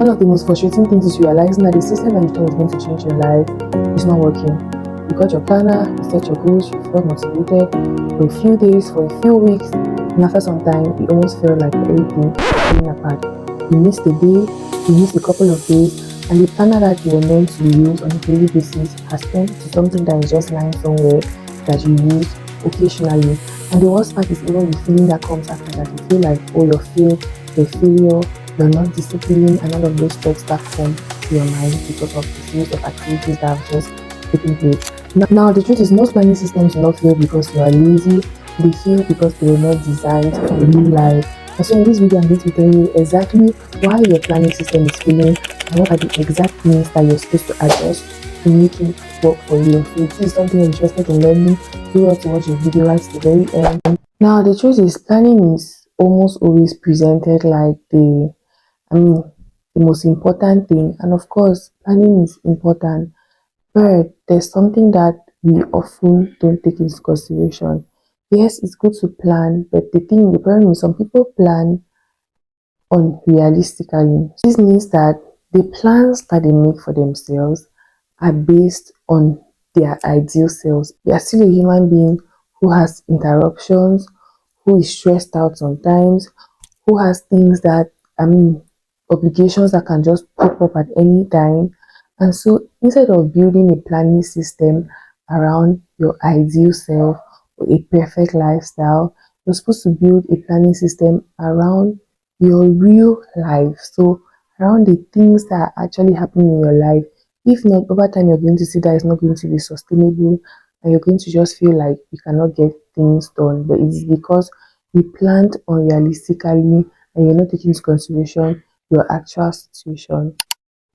One of the most frustrating things is realizing that the system that you thought was going to change your life is not working. You got your planner, you set your goals, you felt motivated for a few days, for a few weeks, and after some time, it almost felt like everything was falling apart. You missed a day, you missed a couple of days, and the planner that you were meant to use on a daily basis has turned to something that is just lying somewhere that you use occasionally. And the worst part is even the feeling that comes after that. You feel like, oh, you're failure, you're not disciplined, and all of those thoughts that come to your mind because of the series of activities that have just taken place. Now, the truth is, most planning systems do not fail because you are lazy, they fail because they were not designed for real life. And so in this video, I'm going to tell you exactly why your planning system is failing and what are the exact things that you're supposed to adjust to make it work for you. So if this is something you're interested in learning, do not to watch the video right to the very end. Now, the truth is, planning is almost always presented like the most important thing. And of course, planning is important, but there's something that we often don't take into consideration. Yes, it's good to plan, but the problem is some people plan unrealistically. This means that the plans that they make for themselves are based on their ideal selves. They are still a human being who has interruptions, who is stressed out sometimes, who has things that, obligations that can just pop up at any time. And so instead of building a planning system around your ideal self or a perfect lifestyle, you're supposed to build a planning system around your real life. So around the things that are actually happening in your life. If not, over time you're going to see that it's not going to be sustainable and you're going to just feel like you cannot get things done. But it's because you planned unrealistically and you're not taking into consideration your actual situation.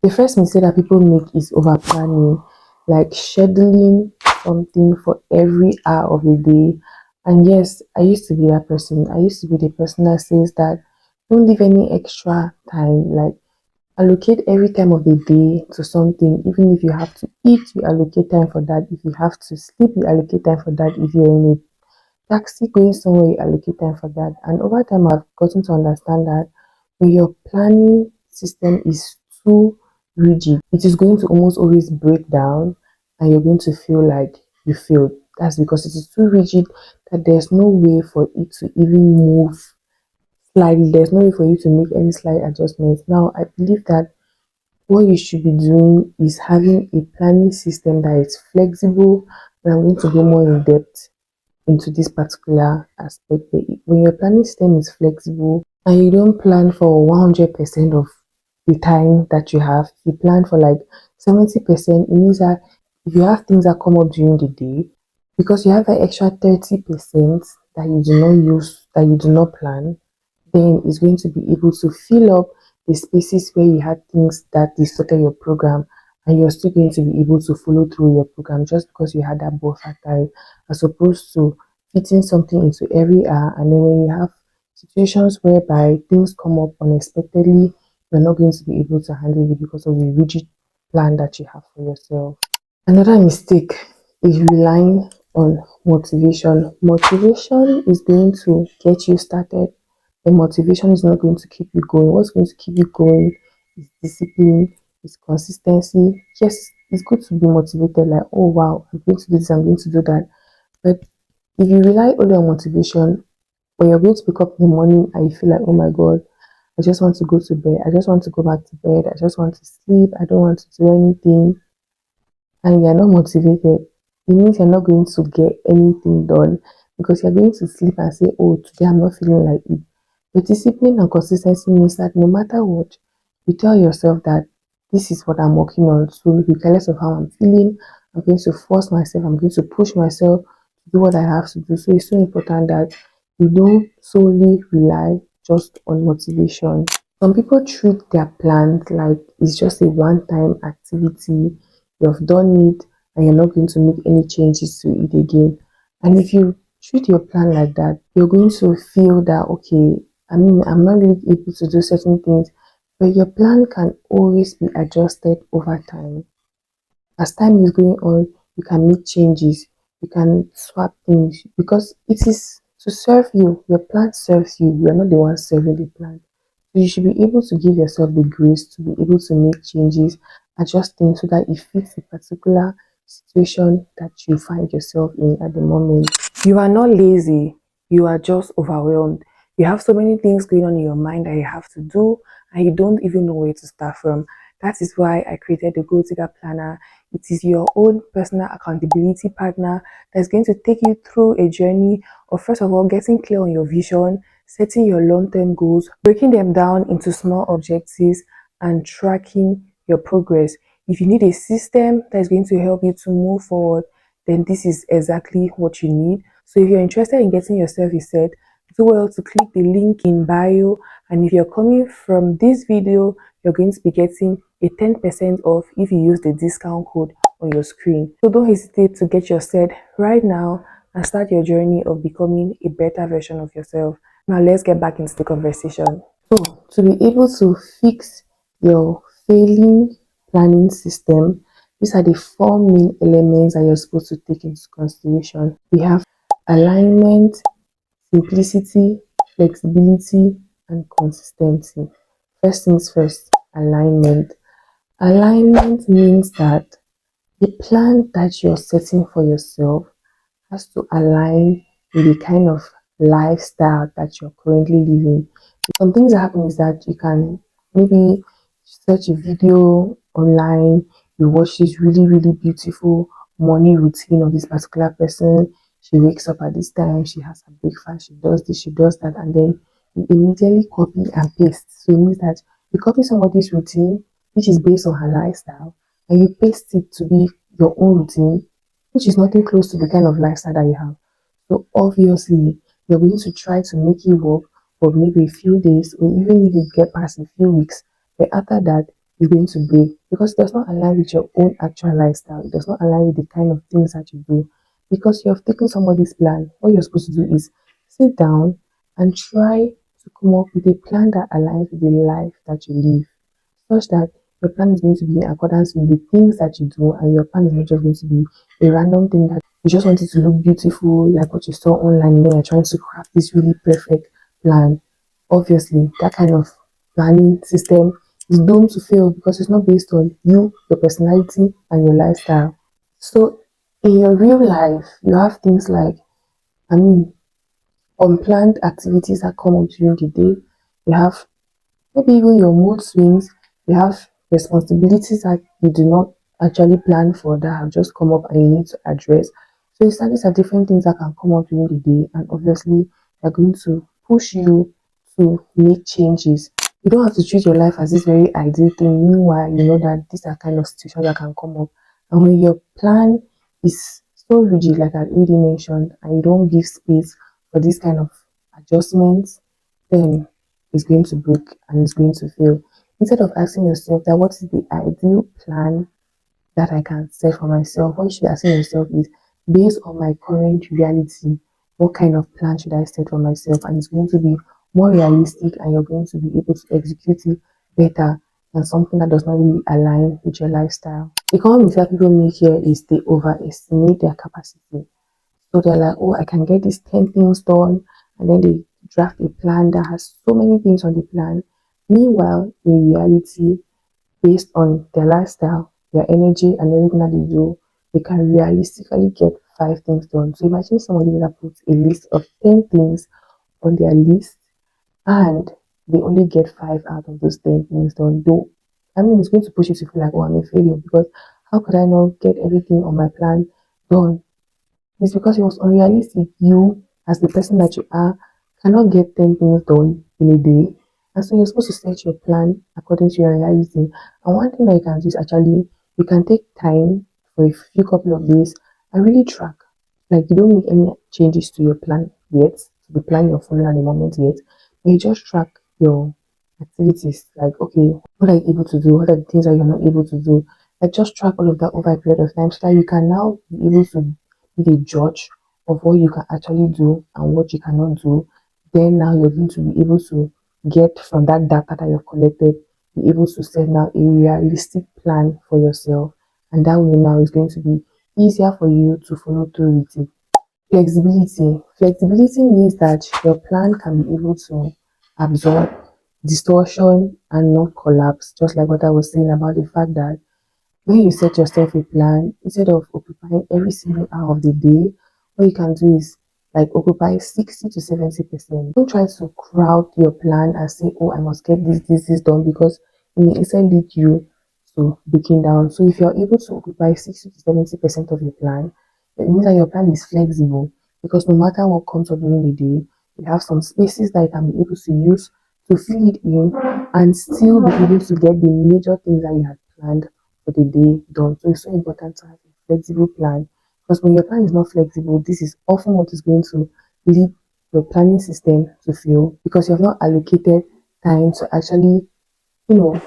The first mistake that people make is over planning, like scheduling something for every hour of the day. And yes, I used to be that person. I used to be the person that says that don't leave any extra time, like allocate every time of the day to something. Even if you have to eat, you allocate time for that. If you have to sleep, you allocate time for that. If you're in a taxi going somewhere, you allocate time for that. And over time, I've gotten to understand that when your planning system is too rigid, it is going to almost always break down and you're going to feel like you failed. That's because it is too rigid that there's no way for it to even move slightly. There's no way for you to make any slight adjustments. Now, I believe that what you should be doing is having a planning system that is flexible. And I'm going to go more in depth into this particular aspect. But when your planning system is flexible and you don't plan for 100% of the time that you have, you plan for like 70%, it means that if you have things that come up during the day, because you have that extra 30% that you do not use, that you do not plan, then it's going to be able to fill up the spaces where you had things that distorted your program, and you're still going to be able to follow through your program just because you had that buffer time, as opposed to fitting something into every hour. And then when you have situations whereby things come up unexpectedly, you're not going to be able to handle it because of the rigid plan that you have for yourself. Another mistake is relying on motivation. Motivation is going to get you started, and motivation is not going to keep you going. What's going to keep you going is discipline, is consistency. Yes, it's good to be motivated, like, oh wow, I'm going to do this, I'm going to do that. But if you rely only on motivation, when you're going to pick up in the morning and you feel like, oh my god, I just want to go to bed, I just want to go back to bed, I just want to sleep, I don't want to do anything, and you're not motivated, it means you're not going to get anything done because you're going to sleep and say, oh, today I'm not feeling like it. But discipline and consistency means that no matter what, you tell yourself that this is what I'm working on. So, regardless of how I'm feeling, I'm going to force myself, I'm going to push myself to do what I have to do. So, it's so important that you don't solely rely just on motivation. Some people treat their plans like it's just a one time activity. You've done it and you're not going to make any changes to it again. And if you treat your plan like that, you're going to feel that, okay, I'm not really able to do certain things, but your plan can always be adjusted over time. As time is going on, you can make changes, you can swap things because it is to serve you. Your plan serves you. You are not the one serving the plan. So you should be able to give yourself the grace to be able to make changes, adjust things so that it fits the particular situation that you find yourself in at the moment. You are not lazy, you are just overwhelmed. You have so many things going on in your mind that you have to do, and you don't even know where to start from. That is why I created the Goal Digger Planner. It is your own personal accountability partner that's going to take you through a journey of, first of all, getting clear on your vision, setting your long-term goals, breaking them down into small objectives, and tracking your progress. If you need a system that is going to help you to move forward, then this is exactly what you need. So if you're interested in getting yourself a set, do well to click the link in bio. And if you're coming from this video, you're going to be getting a 10% off if you use the discount code on your screen. So don't hesitate to get your set right now and start your journey of becoming a better version of yourself. Now let's get back into the conversation. So to be able to fix your failing planning system, these are the four main elements that you're supposed to take into consideration. We have alignment, simplicity, flexibility, and consistency. First things first, alignment. Alignment means that the plan that you're setting for yourself has to align with the kind of lifestyle that you're currently living. Some things that happen is that you can maybe search a video online, you watch this really beautiful morning routine of this particular person. She wakes up at this time, she has her breakfast, she does this, she does that, and then you immediately copy and paste. So it means that you copy somebody's routine, which is based on her lifestyle, and you paste it to be your own routine, which is nothing close to the kind of lifestyle that you have. So obviously, you're going to try to make it work for maybe a few days, or even if you get past a few weeks, but after that, you're going to break because it does not align with your own actual lifestyle. It does not align with the kind of things that you do. Because you have taken somebody's plan, what you're supposed to do is sit down and try to come up with a plan that aligns with the life that you live, such that your plan is going to be in accordance with the things that you do, and your plan is not just going to be a random thing that you just want it to look beautiful, like what you saw online, and then you're trying to craft this really perfect plan. Obviously, that kind of planning system is doomed to fail because it's not based on you, your personality, and your lifestyle. So, in your real life, you have things like, I mean, unplanned activities that come up during the day. You have maybe even your mood swings. You have responsibilities that you do not actually plan for that have just come up and you need to address. So these are different things that can come up during the day, and obviously they're going to push you to make changes. You don't have to treat your life as this very ideal thing. Meanwhile, you know that these are kind of situations that can come up. And when your plan is so rigid, like I already mentioned, and you don't give space for this kind of adjustments, then it's going to break and it's going to fail. Instead of asking yourself that what is the ideal plan that I can set for myself, what you should be asking yourself is, based on my current reality, what kind of plan should I set for myself? And it's going to be more realistic, and you're going to be able to execute it better than something that does not really align with your lifestyle. The common mistake people make here is they overestimate their capacity. So they're like, oh, I can get these 10 things done. And then they draft a plan that has so many things on the plan. Meanwhile, in reality, based on their lifestyle, their energy, and everything that they do, they can realistically get 5 things done. So imagine somebody that puts a list of 10 things on their list and they only get 5 out of those 10 things done. Though, I mean, it's going to push you to feel like, oh, I'm a failure because how could I not get everything on my plan done? It's because it was unrealistic. You, as the person that you are, cannot get 10 things done in a day. And so you're supposed to set your plan according to your reality. And one thing that you can do is actually, you can take time for a few couple of days and really track. Like you don't make any changes to your plan yet, to the plan you're following at the moment yet, but you just track your activities. Like, okay, what are you able to do? What are the things that you're not able to do? Like just track all of that over a period of time so that you can now be able to be the judge of what you can actually do and what you cannot do. Then now you're going to be able to get from that data that you've collected, be able to set now a realistic plan for yourself. And that way now is going to be easier for you to follow through with it. Flexibility. Flexibility means that your plan can be able to absorb distortion and not collapse. Just like what I was saying about the fact that when you set yourself a plan, instead of occupying every single hour of the day, what you can do is like occupy 60 to 70%. Don't try to crowd your plan and say, oh, I must get this done, because it may instead lead you to breaking down. So if you're able to occupy 60 to 70% of your plan, it means that your plan is flexible, because no matter what comes up during the day, you have some spaces that you can be able to use to fill it in and still be able to get the major things that you had planned for the day done. So it's so important to have a flexible plan, because when your plan is not flexible, this is often what is going to lead your planning system to fail, because you have not allocated time to actually, you know,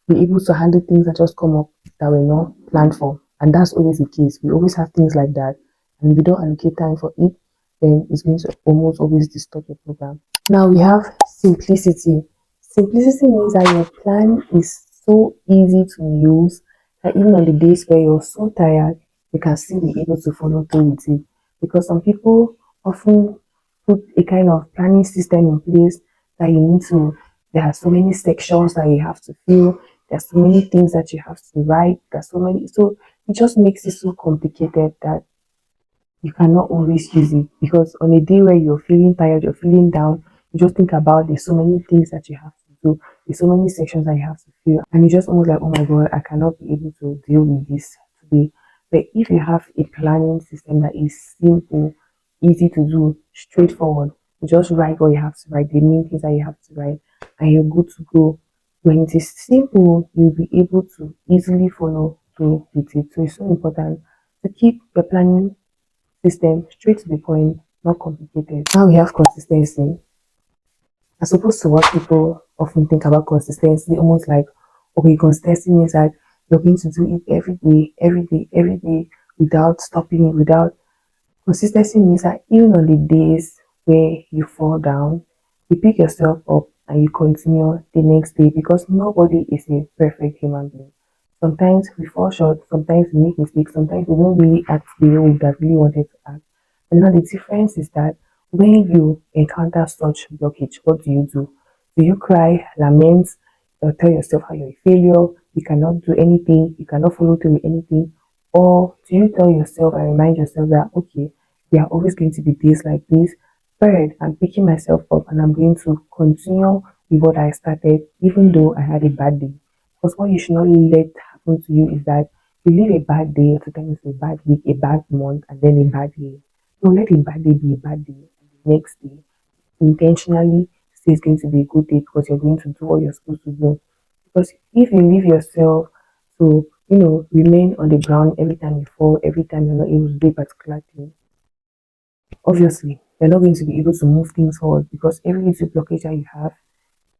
be able to handle things that just come up that were not planned for. And that's always the case. We always have things like that. And if you don't allocate time for it, then it's going to almost always distort your program. Now we have simplicity. Simplicity means that your plan is so easy to use that even on the days where you're so tired, you can still be able to follow through with it. Because some people often put a kind of planning system in place that you need to, there are so many sections that you have to fill, there's so many things that you have to write, there's so many, so it just makes it so complicated that you cannot always use it, because on a day where you're feeling tired, you're feeling down, you just think about there's so many things that you have to do, there's so many sections that you have to fill, and you just almost like, oh my god, I cannot be able to deal with this today. But if you have a planning system that is simple, easy to do, straightforward, you just write what you have to write, the main things that you have to write, and you're good to go. When it is simple, you'll be able to easily follow through with it. So it's so important to keep your planning system straight to the point, not complicated. Now we have consistency. As opposed to what people often think about consistency, almost like, okay, consistency means that you're going to do it every day, every day, every day, without stopping it, without. Consistency means that even on the days where you fall down, you pick yourself up and you continue the next day, because nobody is a perfect human being. Sometimes we fall short, sometimes we make mistakes, sometimes we don't really act the way we that really wanted to act. And now the difference is that when you encounter such blockage, what do you do? Do you cry, lament, or tell yourself how you're a failure, you cannot do anything, you cannot follow through with anything? Or do you tell yourself and remind yourself that, okay, there are always going to be days like this, but I'm picking myself up and I'm going to continue with what I started, even though I had a bad day? Because what you should not let happen to you is that you live a bad day, sometimes a bad week, a bad month, and then a bad year. So let a bad day be a bad day, and the next day intentionally say it's going to be a good day, because you're going to do what you're supposed to do. Because if you leave yourself to, remain on the ground every time you fall, every time you're not able to do a particular thing, obviously you're not going to be able to move things forward, because every little blockage that you have,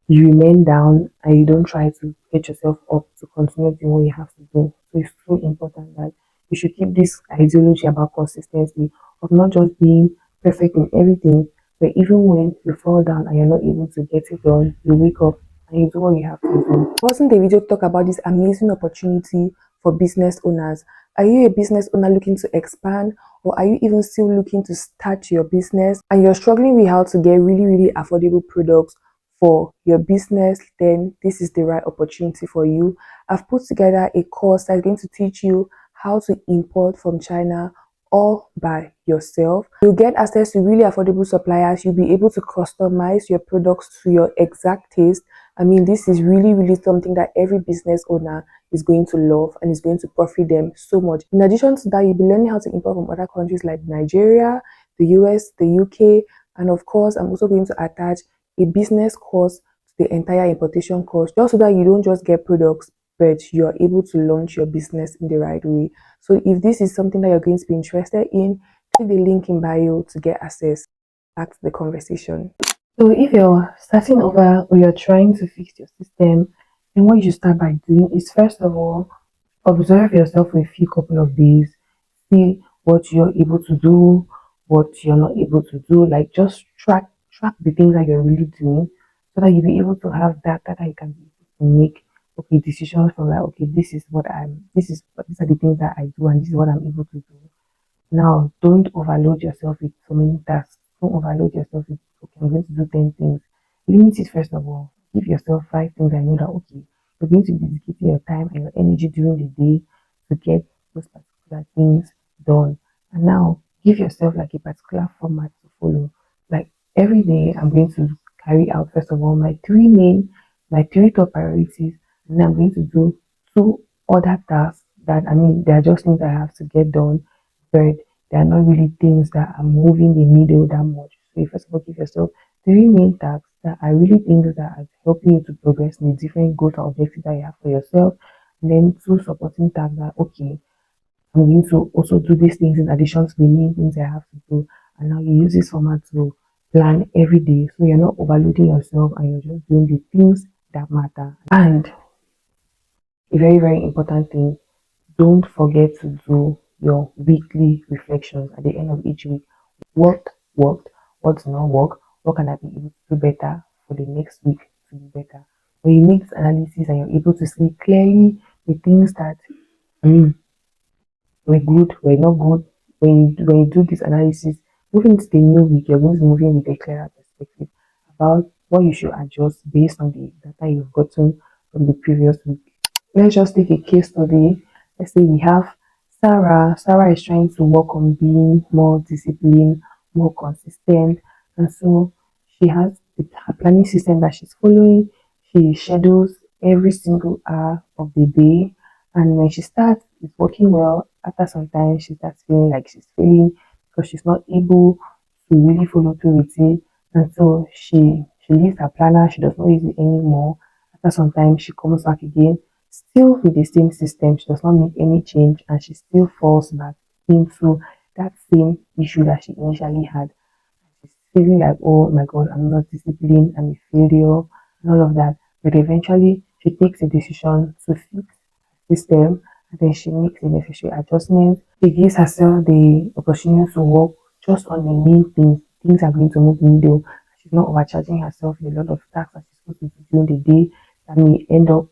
you remain down and you don't try to get yourself up to continue doing what you have to do. So it's so important that you should keep this ideology about consistency, of not just being perfect in everything, but even when you fall down and you're not able to get it done, you wake up and you do what you have to do. Wasn't the video talk about this amazing opportunity for business owners? Are you a business owner looking to expand, or are you even still looking to start your business and you're struggling with how to get really, really affordable products for your business? Then this is the right opportunity for you. I've put together a course that's going to teach you how to import from China all by yourself. You'll get access to really affordable suppliers. You'll be able to customize your products to your exact taste. I mean, this is really, really something that every business owner is going to love and is going to profit them so much. In addition to that, you'll be learning how to import from other countries like Nigeria, the US, the UK, and of course, I'm also going to attach a business course to the entire importation course, just so that you don't just get products, but you're able to launch your business in the right way. So if this is something that you're going to be interested in, click the link in bio to get access. Back to the conversation. So if you're starting over or you're trying to fix your system, then what you should start by doing is, first of all, observe yourself for a few couple of days, see what you're able to do, what you're not able to do. Like, just track the things that you're really doing, so that you'll be able to have data that you can be able to make, okay, decisions from, like, okay, these are the things that I do, and this is what I'm able to do. Now, don't overload yourself with so many tasks. Don't overload yourself with, okay, I'm going to do 10 things. Limit it first of all. give yourself 5 things I know that okay, you're going to be dedicating your time and your energy during the day to get those particular things done. And now give yourself like a particular format to follow. Like every day, I'm going to carry out first of all my three top priorities, and then I'm going to do two other tasks that they are just things I have to get done, but they are not really things that are moving the needle that much. So you first of all give yourself three main tasks that are really things that are helping you to progress in the different goals and objectives that you have for yourself, and then two supporting tasks that okay, I'm going to also do these things in addition to the main things I have to do. And now you use this format to plan every day. So you're not overloading yourself and you're just doing the things that matter. And a very, very important thing, don't forget to do your weekly reflections at the end of each week. What worked? What did not work? What can I be able to do better for the next week to be better? When you make this analysis and you're able to see clearly the things that I mean we're good, we're not good. When you do this analysis, moving to the new week, you're going to move in with a clearer perspective about what you should adjust based on the data you've gotten from the previous week. Let's just take a case study. Let's say we have Sarah. Sarah is trying to work on being more disciplined, more consistent, and so she has her planning system that she's following. She schedules every single hour of the day, and when she starts, it's working well. After some time, she starts feeling like she's failing because she's not able to really follow through with it, and so she leaves her planner. She does not use it anymore. After some time, she comes back again, still with the same system. She does not make any change, and she still falls back into that same issue that she initially had. She's feeling like, oh my God, I'm not disciplined, I'm a failure, and all of that. But eventually, she takes a decision to fix her system, and then she makes the necessary adjustments. She gives herself the opportunity to work just on the main things. Things are going to move the needle. She's not overcharging herself with a lot of tasks that she's supposed to do during the day that may end up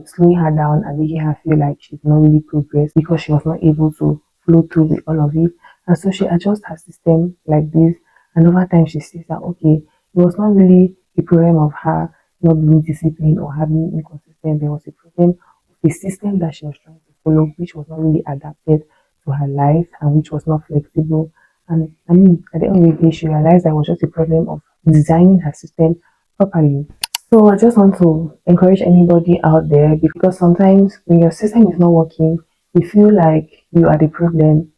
slowing her down and making her feel like she's not really progressed because she was not able to flow through with all of it. And so she adjusts her system like this, and over time she sees that okay, it was not really a problem of her not being disciplined or having inconsistent. There was a problem of the system that she was trying to follow, which was not really adapted to her life and which was not flexible. And at the end of the day, she realized that it was just a problem of designing her system properly. So I just want to encourage anybody out there because sometimes when your system is not working, you feel like you are the problem.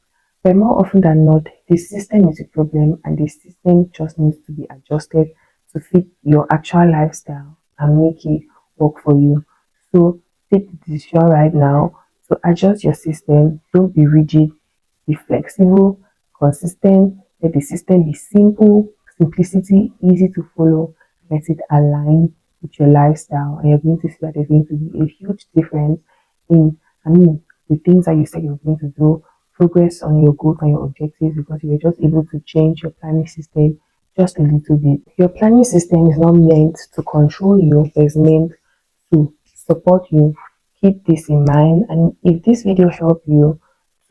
But more often than not, the system is the problem and the system just needs to be adjusted to fit your actual lifestyle and make it work for you. So take the decision right now to adjust your system. Don't be rigid, be flexible, consistent. Let the system be simple, simplicity, easy to follow. Let it align with your lifestyle, and you're going to see that there's going to be a huge difference in, the things that you said you're going to do, progress on your goals and your objectives because you were just able to change your planning system just a little bit. Your planning system is not meant to control you, but it's meant to support you. Keep this in mind, and if this video helped you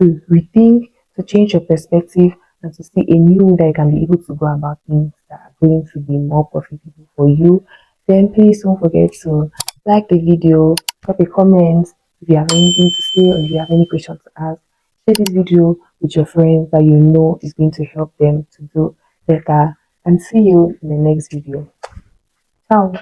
to rethink, to change your perspective, and to see a new way that you can be able to go about things that are going to be more profitable for you, then please don't forget to like the video, drop a comment if you have anything to say or if you have any questions to ask. Share this video with your friends that you know is going to help them to do better. And see you in the next video. Ciao.